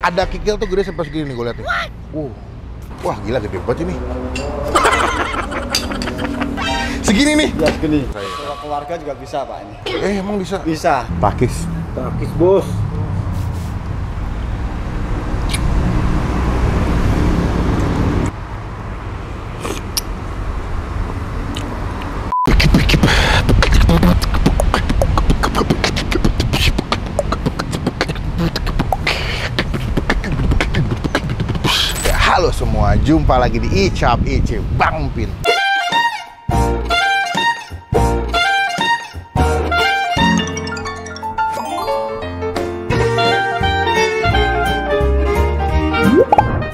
Ada kikil tuh gede sampai segini nih gue liat nih. Wah gila gede banget ini. Segini nih. Ya segini. Kalau keluarga juga bisa Pak ini. Emang bisa? Bisa. Pakis. Pakis bos. Halo semua, jumpa lagi di Icap Ice Bang Pin.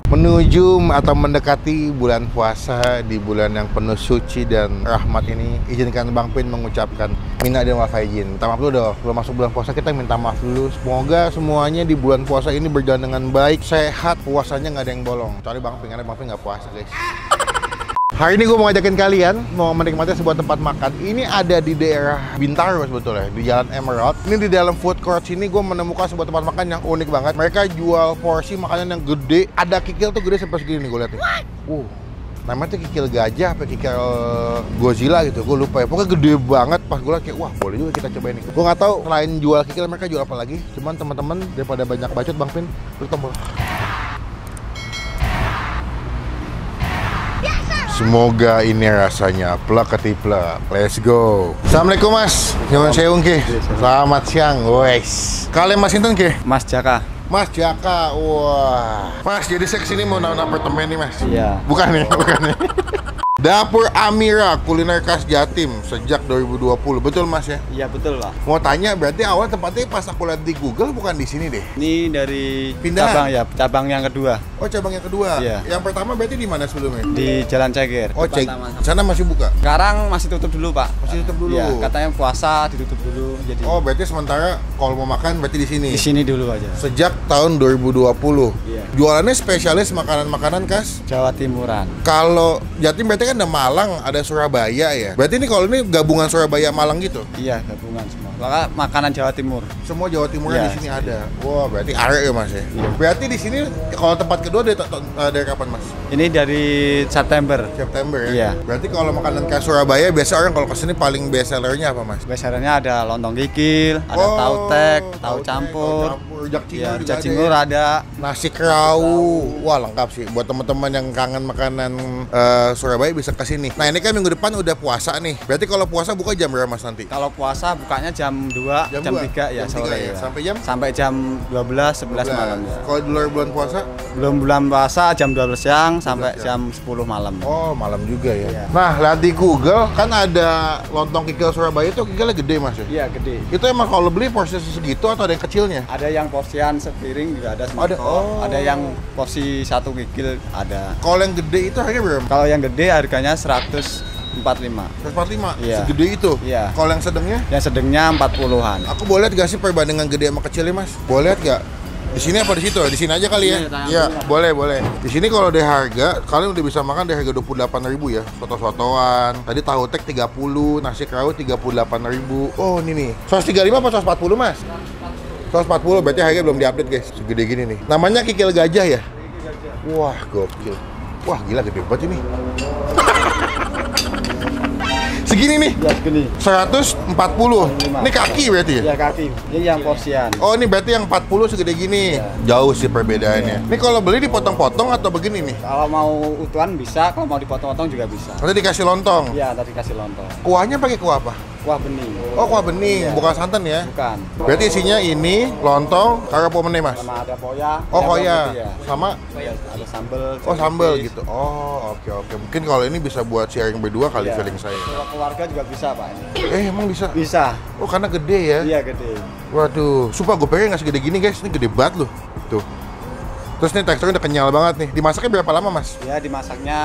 Menuju atau mendekati bulan puasa di bulan yang penuh suci dan rahmat ini, izinkan Bang Pin mengucapkan minna dan wal faizin. Minta maaf dulu dong, belum masuk bulan puasa kita minta maaf dulu. Semoga semuanya di bulan puasa ini berjalan dengan baik, sehat, puasanya nggak ada yang bolong. Kecuali Bang Pin, karena Bang Pin nggak puasa guys. Hari ini gue mau ngajakin kalian mau menikmati sebuah tempat makan. Ini ada di daerah Bintaro sebetulnya, di Jalan Emerald. Ini di dalam food court sini gue menemukan sebuah tempat makan yang unik banget. Mereka jual porsi makanan yang gede. Ada kikil tuh gede sampai segini nih gue liat nih. Namanya tuh kikil gajah apa kikil Godzilla gitu, gue lupa ya. Pokoknya gede banget. Pas gue liat kayak wah boleh juga kita cobain nih. Gue nggak tahu selain jual kikil mereka jual apa lagi. Cuman teman-teman daripada banyak bacot Bang Pin, terus tombol. Semoga ini rasanya plak ketiplak. Let's go. Assalamualaikum Mas. Nyuwun sewu nggih. Selamat siang, wes. Kalian Mas sinten nggih? Mas Jaka. Mas Jaka. Wah. Mas, jadi saya kesini mau nawan apartemen nih Mas. Iya. Bukan nih, bukan nih. Dapur Amira, kuliner khas Jatim sejak 2020. Betul Mas ya? Iya betul Pak. Mau tanya, berarti awal tempatnya pas aku lihat di Google bukan di sini deh. Ini dari Pindahan? cabang ya, cabang yang kedua. Oh, cabang yang kedua. Iya. Yang pertama berarti di mana sebelumnya? Di Jalan Ceger. Oh, Depan cek. Taman. Sana masih buka? Sekarang masih tutup dulu Pak. Masih tutup dulu. Iya, katanya puasa ditutup dulu. Jadi Oh, berarti sementara kalau mau makan berarti di sini. di sini dulu aja. Sejak tahun 2020. Iya. Jualannya spesialis makanan-makanan khas Jawa Timuran. Kalau Jatim berarti kan ada Malang, ada Surabaya ya. Berarti ini kalau ini gabungan Surabaya Malang gitu. Iya, gabungan semua. Maka makanan Jawa Timur. Semua Jawa Timur Iya, di sini iya. ada. Wah, berarti are ya Mas ya. Iya. Berarti di sini kalau tempat kedua dari kapan Mas? Ini dari September. September ya. Iya. Berarti kalau makanan khas Surabaya biasa orang kalau kesini paling best sellernya apa Mas? Biasanya ada lontong kikil, ada tahu tek, tahu campur. Rujak cingur Iya, juga rujak ada cingur ya. ada. Nasi kerawu. Wah, lengkap sih. Buat teman-teman yang kangen makanan Surabaya bisa ke sini. Nah, ini kan minggu depan udah puasa nih. Berarti kalau puasa buka jam berapa Mas nanti? Kalau puasa bukanya jam 2, jam 3 ya Jam 3 sore ya? ya. Sampai jam 12, 11 malam ya. Kalau di luar bulan puasa? Belum bulan puasa jam 12 siang sampai jam 10 malam. Oh, malam juga ya. Iya. Nah, lihat di Google kan ada lontong kikil Surabaya itu kikilnya gede Mas ya? Iya, gede. Itu emang kalau beli porsi segitu atau ada yang kecilnya? Ada yang porsian sepiring juga ada Ada, oh. Ada yang porsi 1 kikil ada. Kalau yang gede itu harganya berapa? Kalau yang gede harganya 145. 145? Iya. Segede itu? Iya. Kalau yang sedangnya? Yang sedangnya 40-an. Aku boleh lihat gak sih perbandingan gede sama kecilnya Mas? Boleh lihat gak? Di sini apa di situ? Di sini aja kali ya? Iya, boleh, boleh. Di sini kalau ada harga, kalian udah bisa makan dari harga 28.000 ya. Soto-sotoan. Tadi tahu tek 30, nasi kerawu 38.000. Oh, ini nih. 135 apa 140 Mas? 140, berarti harganya belum diupdate guys. Segede gini nih. Namanya kikil gajah ya? Wah, gokil. Wah, gila gede banget ini. Segini nih. Ya segini. 140. Ini kaki berarti ya? Ya kaki. Ini yang porsian. Oh, ini berarti yang 40 segede gini. Ya. Jauh sih perbedaannya. Ini kalau beli dipotong-potong atau begini nih? Kalau mau utuhan bisa, kalau mau dipotong-potong juga bisa. Nanti dikasih lontong. Iya, tadi kasih lontong. Kuahnya pakai kuah apa? Kuah bening. Oh, kuah bening, Iya. bukan santan ya? Bukan. Berarti isinya ini lontong, karo apa meneh, Mas? Sama ada poya. Oh, ada koya. putih ya. Sama Ada sambal. oh, sambal jeruk gitu. Oh, oke oke. Mungkin kalau ini bisa buat sharing berdua kali Iya. feeling saya. Kalau keluarga juga bisa Pak ini. Emang bisa? Bisa. Oh, karena gede ya? Iya gede. Waduh, sumpah gue pengen nggak segede gini guys, ini gede banget loh. Tuh. Terus nih teksturnya udah kenyal banget nih. Dimasaknya berapa lama Mas? Ya dimasaknya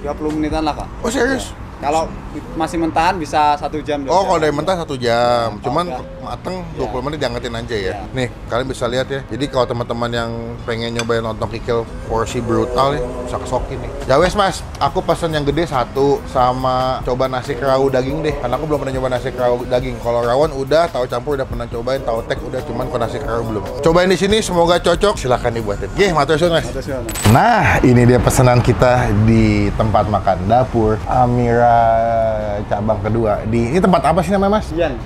20 menitan lah Pak. Oh serius? Ya. Kalau masih mentahan bisa 1 jam. Oh, kalau dari mentah 1 jam. Ya, Cuman kalau mateng ya. 20 menit diangetin aja ya. Ya. Nih, kalian bisa lihat ya. Jadi kalau teman-teman yang pengen nyobain lontong kikil porsi brutal nih, bisa kesokin nih. Ya wes Mas, aku pesen yang gede 1 sama coba nasi kerau daging deh. Karena aku belum pernah nyoba nasi kerau daging. Kalau rawon udah, tahu campur udah pernah cobain, tahu tek udah, cuman kalau nasi kerau belum. Cobain di sini, semoga cocok. Silakan dibuatin. Matur suwun Mas. Nah, ini dia pesanan kita di tempat makan dapur Amira cabang kedua. Ini tempat apa sih namanya Mas? Giant.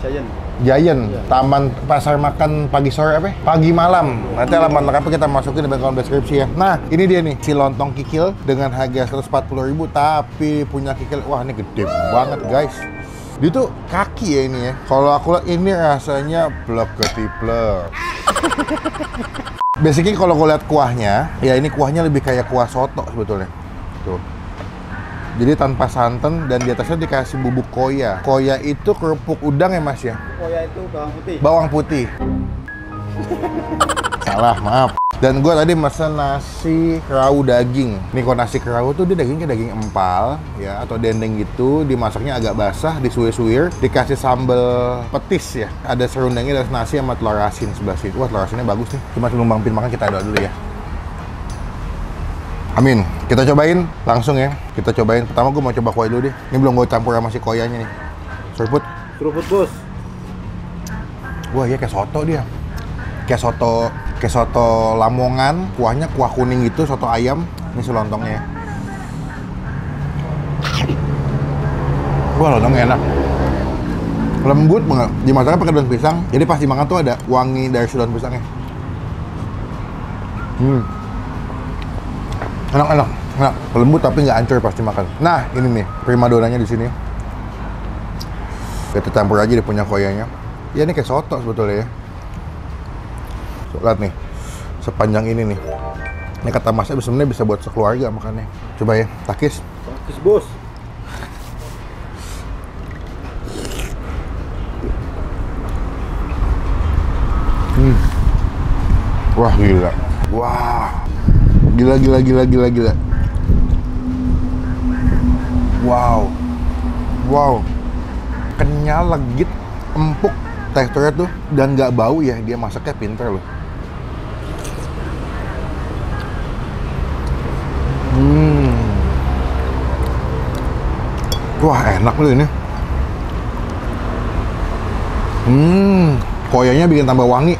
Giant, Taman Pasar Makan Pagi Sore apa? Pagi Malam. Nanti alamat lengkapnya kita masukin di kolom deskripsi ya. Nah, ini dia nih, si lontong kikil dengan harga 140.000 tapi punya kikil. Wah, ini gede banget guys. Dia tuh kaki ya ini ya. Kalau aku lihat ini rasanya blok ketiplek. Basically kalau gue lihat kuahnya, ya ini kuahnya lebih kayak kuah soto sebetulnya. Tuh. Jadi tanpa santan dan di atasnya dikasih bubuk koya. Koya itu kerupuk udang ya Mas ya? Koya itu bawang putih. Bawang putih. Salah, maaf. Dan gue tadi mesen nasi kerau daging. Nih kalau nasi kerau tuh dia dagingnya daging empal ya atau dendeng gitu, dimasaknya agak basah, disuir-suir, dikasih sambal petis ya. Ada serundengnya dan nasi sama telur asin sebelah sini. Wah, telur asinnya bagus nih. Cuma sebelum Bang Pin makan kita doa dulu ya. Amin. Kita cobain langsung ya. Kita cobain. Pertama gue mau coba kuah dulu deh. Ini belum gue campur sama si koyanya nih. Seruput. Bos. Wah, iya kayak soto dia. Kayak soto Lamongan. Kuahnya kuah kuning gitu, soto ayam. Ini si lontongnya ya. Wah, lontongnya enak. Lembut banget. Dimasaknya pakai daun pisang. Jadi pas dimakan tuh ada wangi dari si daun pisangnya. Enak, lembut tapi nggak hancur pasti makan. Nah, ini nih primadonanya di sini. Kita campur aja dia punya koyanya. Ya ini kayak soto sebetulnya ya. Lihat nih, sepanjang ini nih. Ini kata Masnya sebenarnya bisa buat sekeluarga makannya. Coba ya, takis. Takis bos. Wah gila. Wah. Gila. Wow. Kenyal, legit, empuk teksturnya tuh dan nggak bau ya. Dia masaknya pinter loh. Wah enak loh ini. Koyanya bikin tambah wangi.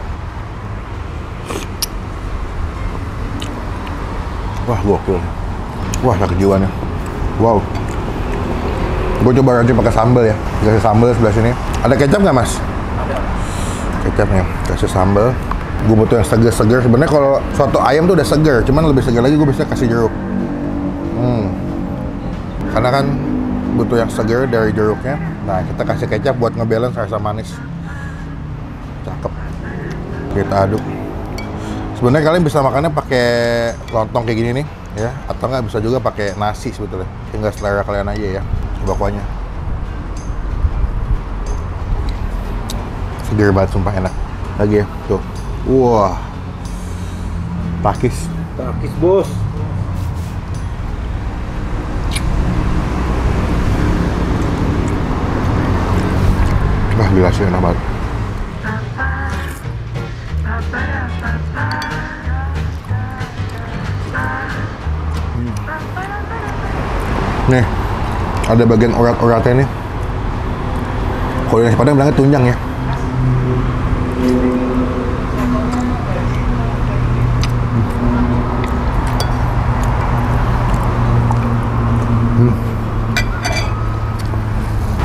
Wah, gokil. Wah, sakit jiwanya. Wow. Gue coba aja pakai sambal ya. Kasih sambal sebelah sini. Ada kecap nggak, Mas? Ada. Kecapnya. Kasih sambal. Gue butuh yang segar-segar. Sebenarnya kalau soto ayam tuh udah segar, cuman lebih segar lagi gue bisa kasih jeruk. Karena kan butuh yang segar dari jeruknya. Nah, kita kasih kecap buat ngebalance rasa manis. Cakep. Kita aduk. Sebenarnya kalian bisa makannya pakai lontong kayak gini nih, ya, atau nggak bisa juga pakai nasi sebetulnya. Tinggal selera kalian aja ya. Coba kuahnya. Seger banget, sumpah enak. Lagi ya, tuh. Wah, takis bos. Wah, gila sih, enak banget. Nih, ada bagian urat-uratnya nih. Kalau di nasi Padang bilangnya tunjang ya.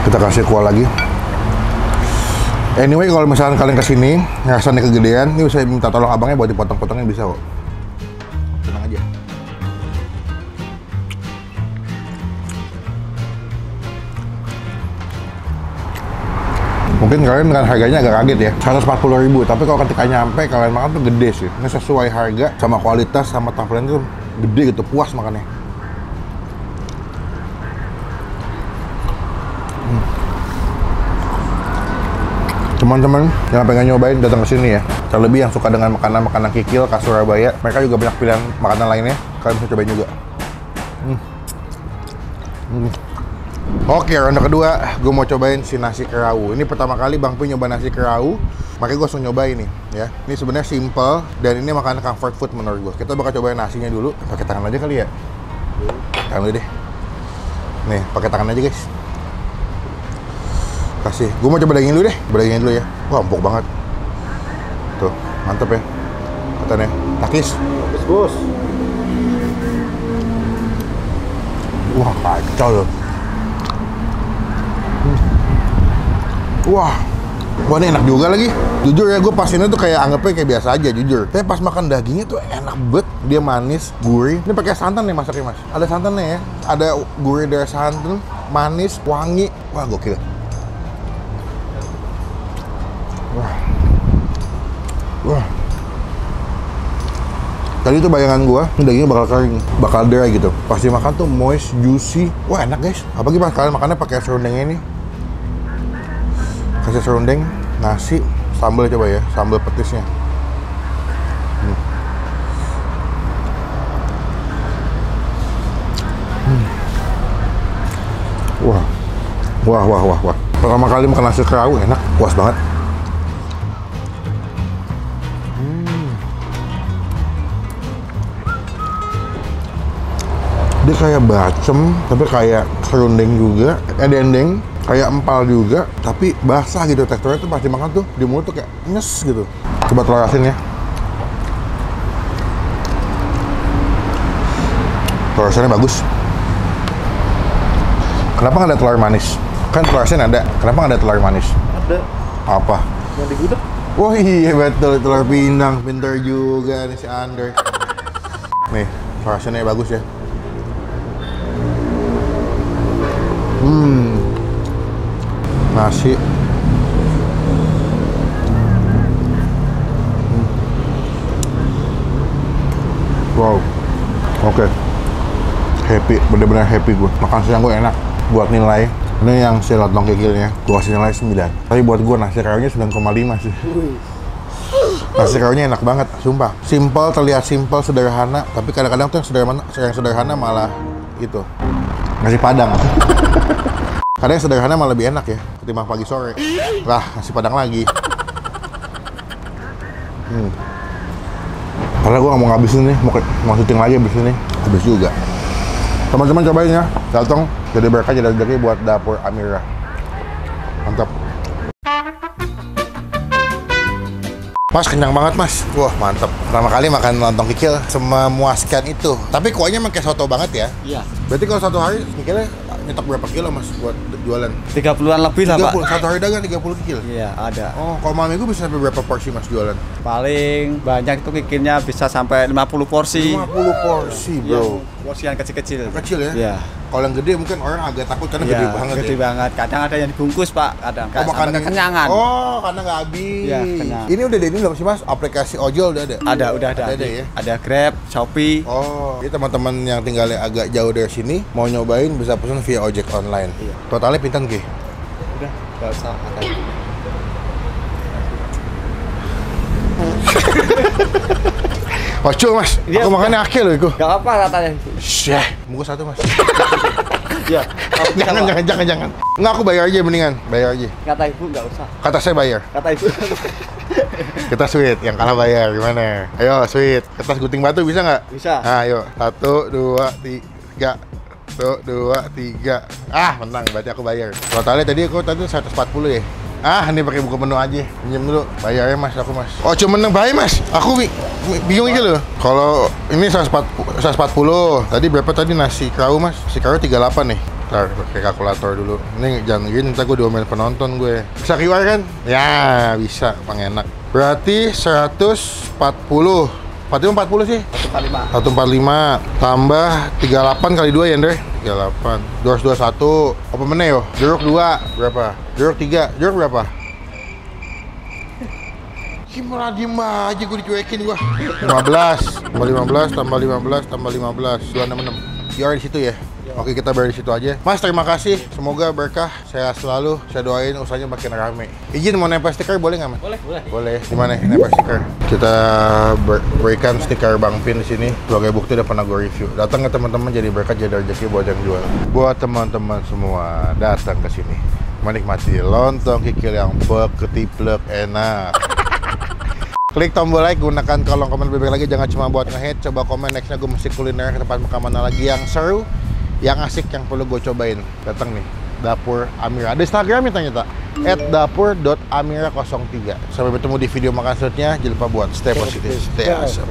Kita kasih kuah lagi. Anyway, kalau misalkan kalian kesini rasanya kegedean, ini bisa minta tolong abangnya buat dipotong-potongnya bisa kok. Tenang aja. Mungkin kalian dengan harganya agak kaget ya, 140.000. Tapi kalau ketika nyampe kalian makan tuh gede sih. Ini sesuai harga sama kualitas sama tampilan tuh gede gitu, puas makannya. Teman-teman yang pengen nyobain datang ke sini ya. Terlebih yang suka dengan makanan-makanan kikil khas Surabaya, mereka juga banyak pilihan makanan lainnya. Kalian bisa cobain juga. Oke, ronde kedua, gue mau cobain si nasi kerau. Ini pertama kali Bang Pin nyoba nasi kerau, makanya gue langsung nyobain nih, ya. Ini sebenarnya simple dan ini makanan comfort food menurut gue. Kita bakal cobain nasinya dulu, pakai tangan aja kali ya. Tangan dulu deh. Nih, pakai tangan aja guys. Kasih. Gue mau coba daging dulu deh, dagingnya dulu ya. Wah, empuk banget. Tuh, mantep ya. Katanya, takis. Bagus, bos. Wah, kacau loh. Wah, ini enak juga lagi. Jujur ya, gue pas ini tuh kayak anggapnya kayak biasa aja, jujur. Tapi pas makan dagingnya tuh enak banget. Dia manis, gurih. Ini pakai santan nih masaknya mas. Ada santannya ya. Ada gurih dari santan, manis, wangi. Wah, gokil. Wah. Wah. Tadi tuh bayangan gua, dagingnya bakal kering, bakal dry gitu. Pas dimakan tuh moist, juicy. Wah, enak guys. Apalagi pas kalian makannya pakai serundengnya ini. Kasih serundeng, nasi, sambal coba ya, sambal petisnya. Wah. Wah, wah, wah, wah. Pertama kali makan nasi kerau enak, puas banget. Dia kayak bacem, tapi kayak serundeng juga, dendeng, kayak empal juga, tapi basah gitu teksturnya tuh pas dimakan tuh di mulut tuh kayak nyes gitu. Coba telur asin ya. Telur asinnya bagus. Kenapa nggak ada telur manis? Kan telur asin ada, kenapa nggak ada telur manis? Ada. Apa? Yang di gudeg. Wah iya betul, telur pindang, pinter juga nih si Andre. Nih, telur asinnya bagus ya. Nasi. Wow. Oke. Happy, bener-bener happy gue. Makan siang gue enak. Buat nilai, ini yang si lontong kikilnya, gue kasih nilai 9. Tapi buat gue nasi keraunya 9,5 sih. Nasi keraunya enak banget, sumpah. Simple, terlihat simple, sederhana. Tapi kadang-kadang tuh yang sederhana malah itu nasi padang. Kadang yang sederhana malah lebih enak ya ketimbang pagi sore. Lah, nasi padang lagi. Karena gue nggak mau ngabisin nih, mau syuting lagi abis ini. Habis juga. Teman-teman cobain ya, datang jadi berkah jadi rezeki buat dapur Amira. Mantap. Mas, kenyang banget mas. Wah, mantap. Pertama kali makan lontong kikil sememuaskan itu. Tapi kuahnya emang kayak soto banget ya. Iya. Berarti kalau satu hari kikilnya nyetok berapa kilo mas buat jualan? 30-an lebih lah, Pak. Satu hari dagang 30 kikil? Iya, ada. Oh, kalau malam minggu bisa sampai berapa porsi mas jualan? Paling banyak itu kikilnya bisa sampai 50 porsi. 50 porsi bro. Porsi yang kecil-kecil. Kecil ya? Iya. Kalau yang gede mungkin orang agak takut karena Iya, gede banget gede ya? banget. Kadang ada yang dibungkus, Pak. Kadang Oh, makan sampai kekenyangan. Oh, karena nggak habis. Iya, kenyang. Ini udah ada ini belum sih mas? Aplikasi ojol udah ada? Udah ada. Ada ya? Ada Grab, Shopee. Oh, jadi teman-teman yang tinggalnya agak jauh dari sini mau nyobain bisa pesan via ojek online. Iya. Totalnya pinten Ki? Udah, nggak usah ada. Ojo mas, Iya, aku makannya akil loh itu. Nggak apa katanya. Syeh, bungkus satu mas. Iya. Jangan. Nggak, aku bayar aja mendingan, bayar aja. Kata ibu nggak usah. Kata saya bayar. Kata ibu. Kita sweet, yang kalah bayar gimana? Ayo sweet, kertas gunting batu bisa nggak? Bisa. Nah, ayo, 1, 2, 3. 1, 2, 3. Ah, menang, berarti aku bayar. Totalnya tadi aku 140 ya. Ah, ini pakai buku menu aja. Pinjam dulu, bayarnya mas, aku mas. Oh, cuma menang bayar mas. Aku bingung gitu loh. Kalau ini 140. Tadi berapa tadi nasi kerau mas? Nasi kerau 38 nih. Ntar pakai kalkulator dulu. Ini jangan gini, ntar gue diomelin penonton gue. Bisa keluar kan? Ya, bisa, emang enak. Berarti 140. 40 sih? 145. 145 tambah 38 kali 2 ya, Andre? 38. 221. Apa meneh yo? Jeruk 2. Berapa? Jeruk 3. Jeruk berapa? Gimana diem aja gue dicuekin gua. 15. Tambah 15 tambah 15 tambah 15. 266. Di di situ ya? Ya. Oke, kita beri situ aja. Mas, terima kasih. Semoga berkah. Saya selalu, saya doain usahanya makin rame. Izin mau nempel stiker boleh nggak, Mas? Boleh. Boleh. Di mana nempel stiker? Kita berikan stiker Bang Pin di sini. Sebagai bukti udah pernah gue review. Datang ke teman-teman jadi berkat, jadi rezeki buat yang jual. Buat teman-teman semua datang ke sini. Menikmati lontong kikil yang ketiplek enak. Klik tombol like, gunakan kolom komen lebih baik lagi. Jangan cuma buat nge-hate, coba komen nextnya gue mesti kuliner ke tempat makan mana lagi yang seru, yang asik, yang perlu gue cobain. Datang nih, Dapur Amira. Ada Instagramnya ternyata, @dapur.amira03. Sampai bertemu di video makan selanjutnya. Jangan lupa buat stay positif, stay awesome.